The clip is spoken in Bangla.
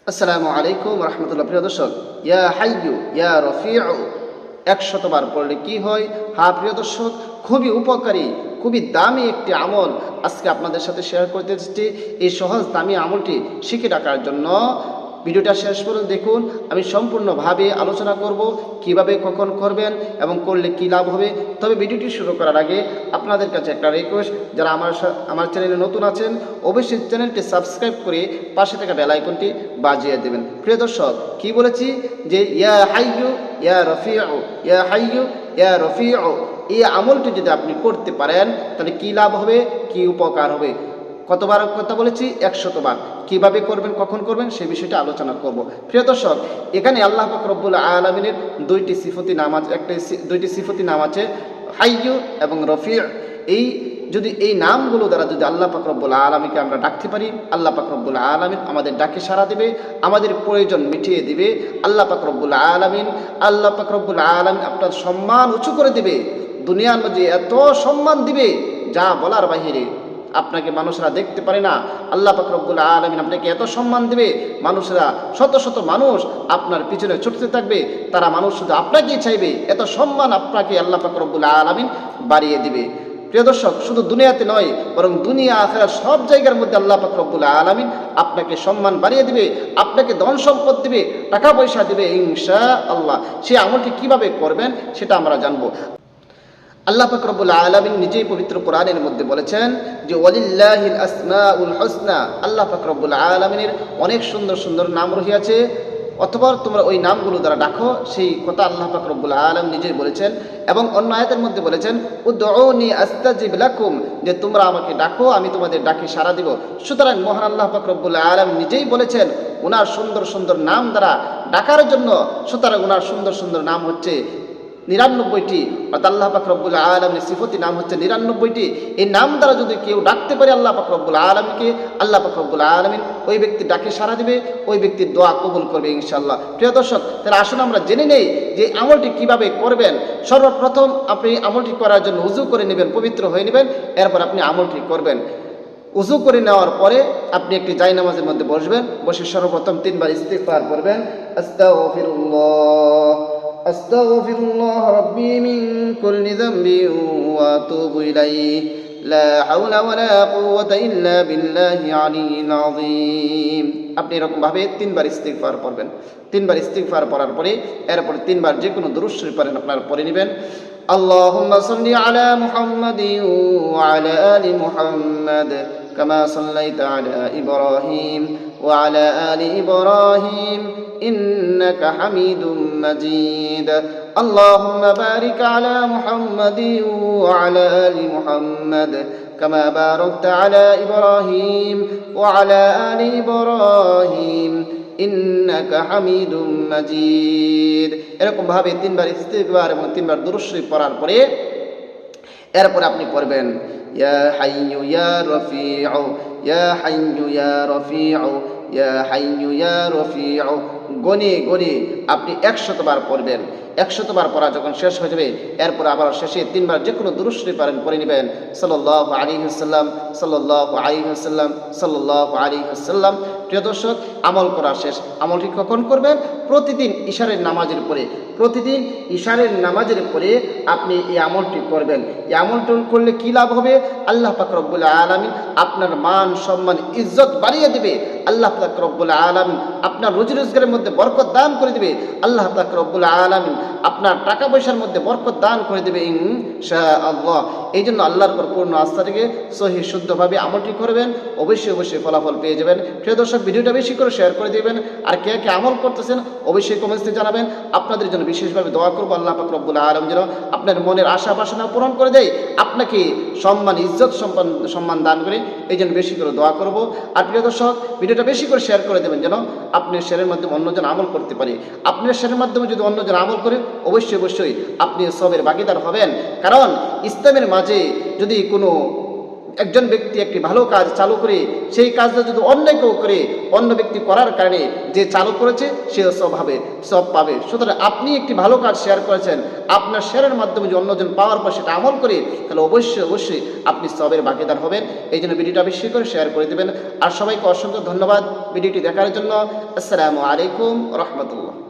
আসসালামু আলাইকুম রহমতুল্লাহ। প্রিয় দর্শক, ইয়া হাইয়ু ইয়া রফিউ 100 বার পড়লে কি হয়? হ্যাঁ প্রিয় দর্শক, খুবই উপকারী, খুবই দামি একটি আমল আজকে আপনাদের সাথে শেয়ার করতে এসেছি। এই সহজ দামি আমলটি শিখে রাখার জন্য ভিডিওটা শেষ পর্যন্ত দেখুন। আমি সম্পূর্ণভাবে আলোচনা করব কিভাবে কখন করবেন এবং করলে কী লাভ হবে। তবে ভিডিওটি শুরু করার আগে আপনাদের কাছে একটা রিকোয়েস্ট, যারা আমার চ্যানেলে নতুন আছেন অবশ্যই চ্যানেলটি সাবস্ক্রাইব করে পাশে থাকা বেল আইকনটি বাজিয়ে দেবেন। প্রিয় দর্শক, কি বলেছি যে ইয়া হাইয়ু ইয়া রফিউ, ইয়া হাইয়ু ইয়া রফিউ, এই আমলটি যদি আপনি করতে পারেন তাহলে কী লাভ হবে, কী উপকার হবে। কতবার কথা বলেছি? 100 বার। কিভাবে করবেন, কখন করবেন, সেই বিষয়টা আলোচনা করব। প্রিয় দর্শক, এখানে আল্লাহ পাক রব্বুল আলামিনের দুইটি সিফতি নাম আছে, হাইয়ু এবং রফিউ। এই নামগুলো দ্বারা যদি আল্লাহ পাক রব্বুল আলামিনকে আমরা ডাকতে পারি, আল্লাহ পাক রব্বুল আলামিন আমাদের ডাকে সাড়া দিবে, আমাদের প্রয়োজন মিটিয়ে দিবে। আল্লাহ পাক রব্বুল আলামিন আপনার সম্মান উঁচু করে দিবে। দুনিয়ার মধ্যে এত সম্মান দিবে যা বলার বাহিরে, আপনাকে মানুষরা দেখতে পারে না। আল্লাহ পাক রব্বুল আলামিন আপনাকে এত সম্মান দিবে, মানুষরা শত শত মানুষ আপনার পিছনে ছুটতে থাকবে, তারা মানুষ শুধু আপনাকেই চাইবে। এত সম্মান আপনাকে আল্লাহ পাক রব্বুল আলামিন বাড়িয়ে দিবে। প্রিয় দর্শক, শুধু দুনিয়াতে নয় বরং দুনিয়া আখিরাত সব জায়গার মধ্যে আল্লাহ পাক রব্বুল আলামিন আপনাকে সম্মান বাড়িয়ে দিবে, আপনাকে ধন সম্পদ দিবে, টাকা পয়সা দিবে ইনশাআল্লাহ। সেই আমলটি কিভাবে করবেন সেটা আমরা জানবো। আল্লাহ পাক রব্বুল আলামিন নিজেই পবিত্র কোরআনের মধ্যে বলেছেন যে ওয়ালিল্লাহিল আসমাউল হুসনা। আল্লাহ পাক রব্বুল আলামিনের অনেক সুন্দর সুন্দর নাম রহিয়াছে, অথবা তোমরা ওই নামগুলো দ্বারা ডাকো, সেই কথা আল্লাহ পাক রব্বুল আলামিন নিজেই বলেছেন। এবং অন্য আয়াতের মধ্যে বলেছেন উদউনি আস্তাজিব লাকুম, যে তোমরা আমাকে ডাকো, আমি তোমাদের ডাকে সাড়া দিব। সুতরাং মহান আল্লাহ পাক রব্বুল আলামিন নিজেই বলেছেন ওনার সুন্দর সুন্দর নাম দ্বারা ডাকার জন্য। সুতরাং ওনার সুন্দর সুন্দর নাম হচ্ছে 99টি, অর্থাৎ আল্লাহ পাক রব্বুল আলামিনের সিফতি নাম হচ্ছে 99টি। এই নাম দ্বারা যদি কেউ ডাকতে পারে আল্লাহ পাক রব্বুল আলামিনকে, আল্লাহ পাক রব্বুল আলামিন ওই ব্যক্তির ডাকে সাড়া দিবে, ওই ব্যক্তির দোয়া কবুল করবে ইনশাআল্লাহ। প্রিয় দর্শক, তাহলে আসুন আমরা জেনে নেই যে আমলটি কিভাবে করবেন। সর্বপ্রথম আপনি আমলটি করার জন্য উযু করে নেবেন, পবিত্র হয়ে নেবেন, এরপর আপনি আমলটি করবেন। উযু করে নেওয়ার পরে আপনি একটি জায়নামাজের মধ্যে বসবেন, বসে সর্বপ্রথম 3 বার ইস্তিগফার করবেন। আস্তাগফিরুল্লাহ রাব্বি মিন কুল্লি যামবিন ওয়া আতুবু ইলাইহি লা হাওলা ওয়ালা কুওয়াতা ইল্লা বিল্লাহি আলিয়্যিল আযীম। আপনি এরকম ভাবে 3 বার ইস্তিগফার পড়বেন। 3 বার ইস্তিগফার পড়ার পরে এরপর 3 বার যে কোনো দুরূদ শরীফ পড়েন আপনারা পড়ে নেবেন। আল্লাহুম্মা সাল্লি আলা মুহাম্মাদিন ওয়া আলা আলি মুহাম্মাদ কামা সাল্লাইতা আলা ইব্রাহিম ওয়া আলা আলি ইব্রাহিম إنك حميد مجيد اللهم بارك على محمد وعلى آل محمد كما باركت على إبراهيم وعلى آل إبراهيم إنك حميد مجيد। এরকম ভাবে 3 বার ইস্তিগফার এবং 3 বার দুরূদ শরীফ পড়ার পরে এরপর আপনি পড়বেন ইয়া হাইয়ু ইয়া রফিউ, ইয়া হাইয়ু ইয়া রফিউ, ইয়া হাইয়ু ইয়া রফিউ। গনে গনে আপনি 100 বার পড়বেন। 100 বার পড়া যখন শেষ হয়ে যাবে এরপর আবার শেষে 3 বার যে কোনো দুরূদ শরীফ পড়ে নেবেন। সাল্লাল্লাহু আলাইহি ওয়াসাল্লাম, সাল্লাল্লাহু আলাইহি ওয়াসাল্লাম, সাল্লাল্লাহু আলাইহি ওয়াসাল্লাম। প্রিয় দর্শক, আমল করা শেষ। আমলটি কখন করবেন? প্রতিদিন ইশারের নামাজের পরে, প্রতিদিন ইশারের নামাজের পরে আপনি এই আমলটি করবেন। এই আমলটি করলে কী লাভ হবে? আল্লাহ পাক রব্বুল আলামিন আপনার মান সম্মান ইজ্জত বাড়িয়ে দেবে। আল্লাহ পাক রব্বুল আলামিন আপনার রুজি রোজগারের মধ্যে বরকত দান করে দিবে। আল্লাহ পাক রব্বুল আলামিন আপনার টাকা পয়সার মধ্যে বরকত দান করে দেবে ইনশাআল্লাহ। এই জন্য আল্লাহর উপর পূর্ণ আস্থা থেকে সহি শুদ্ধভাবে আমলটি করবেন, অবশ্যই অবশ্যই ফলাফল পেয়ে যাবেন। প্রিয় দর্শক, ভিডিওটা বেশি করে শেয়ার করে দিবেন। আর কে কে আমল করতেছেন অবশ্যই কমেন্টসে জানাবেন। আপনাদের জন্য বিশেষভাবে দোয়া করবো আল্লাহ পাক রব্বুল আলামিন যেন আপনার মনের আশা বাসনা পূরণ করে দেয়, আপনাকে সম্মান ইজ্জত সম্মান দান করে, এই জন্য বেশি করে দোয়া করব। আর প্রিয় দর্শক, ভিডিওটা বেশি করে শেয়ার করে দেবেন যেন আপনার শেয়ারের মাধ্যমে অন্যজন আমল করতে পারে। আপনার শেয়ারের মাধ্যমে যদি অন্যজন আমল করে অবশ্যই অবশ্যই আপনি সবের ভাগীদার হবেন। কারণ ইসলামের মাঝে যদি কোনো একজন ব্যক্তি একটি ভালো কাজ চালু করে সেই কাজটা যদি অন্য কেউ করে, অন্য ব্যক্তি করার কারণে যে চালু করেছে সে সব পাবে। সুতরাং আপনি একটি ভালো কাজ শেয়ার করেছেন, আপনার শেয়ারের মাধ্যমে যদি অন্যজন পাওয়ার পর সেটা আমল করে, তাহলে অবশ্যই আপনি সবের ভাগীদার হবেন। এই জন্য ভিডিওটা বেশি করে শেয়ার করে দেবেন। আর সবাইকে অসংখ্য ধন্যবাদ ভিডিওটি দেখার জন্য। আসসালামু আলাইকুম রহমতুল্লাহ।